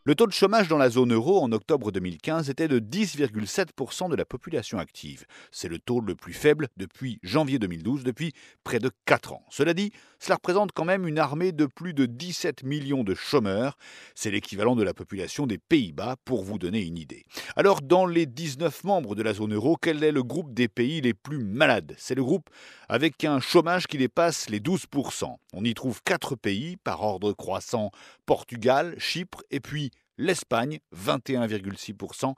Le taux de chômage dans la zone euro en octobre 2015 était de 10,7% de la population active. C'est le taux le plus faible depuis janvier 2012, depuis près de 4 ans. Cela dit, cela représente quand même une armée de plus de 17 millions de chômeurs. C'est l'équivalent de la population des Pays-Bas, pour vous donner une idée. Alors, dans les 19 membres de la zone euro, quel est le groupe des pays les plus malades? C'est le groupe avec un chômage qui dépasse les 12%. On y trouve 4 pays par ordre croissant: Portugal, Chypre et puis l'Espagne, 21,6%,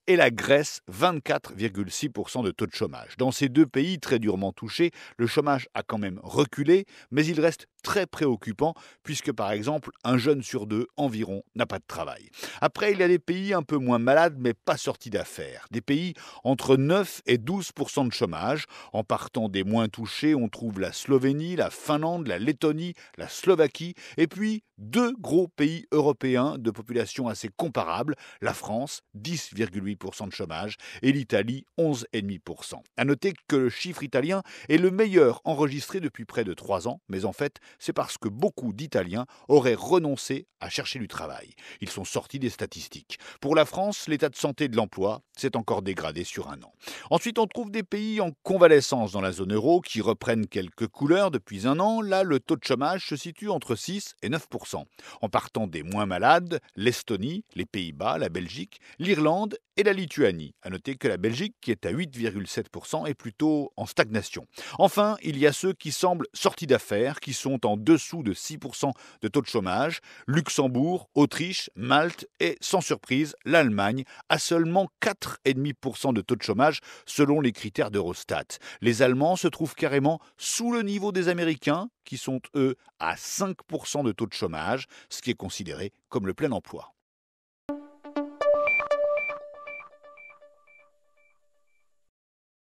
et la Grèce, 24,6% de taux de chômage. Dans ces deux pays très durement touchés, le chômage a quand même reculé, mais il reste très préoccupant, puisque par exemple, un jeune sur deux environ n'a pas de travail. Après, il y a des pays un peu moins malades, mais pas sortis d'affaires. Des pays entre 9 et 12% de chômage. En partant des moins touchés, on trouve la Slovénie, la Finlande, la Lettonie, la Slovaquie, et puis deux gros pays européens de population assez comparable, la France, 10,8% de chômage, et l'Italie, 11,5%. À noter que le chiffre italien est le meilleur enregistré depuis près de 3 ans, mais en fait, c'est parce que beaucoup d'Italiens auraient renoncé à chercher du travail. Ils sont sortis des statistiques. Pour la France, l'état de santé de l'emploi s'est encore dégradé sur un an. Ensuite, on trouve des pays en convalescence dans la zone euro qui reprennent quelques couleurs depuis un an. Là, le taux de chômage se situe entre 6 et 9%. En partant des moins malades, l'Estonie, les Pays-Bas, la Belgique, l'Irlande et la Lituanie. À noter que la Belgique, qui est à 8,7%, est plutôt en stagnation. Enfin, il y a ceux qui semblent sortis d'affaires, qui sont en dessous de 6% de taux de chômage: Luxembourg, Autriche, Malte et, sans surprise, l'Allemagne a seulement 4,5% de taux de chômage selon les critères d'Eurostat. Les Allemands se trouvent carrément sous le niveau des Américains, qui sont eux à 5% de taux de chômage, ce qui est considéré comme le plein emploi.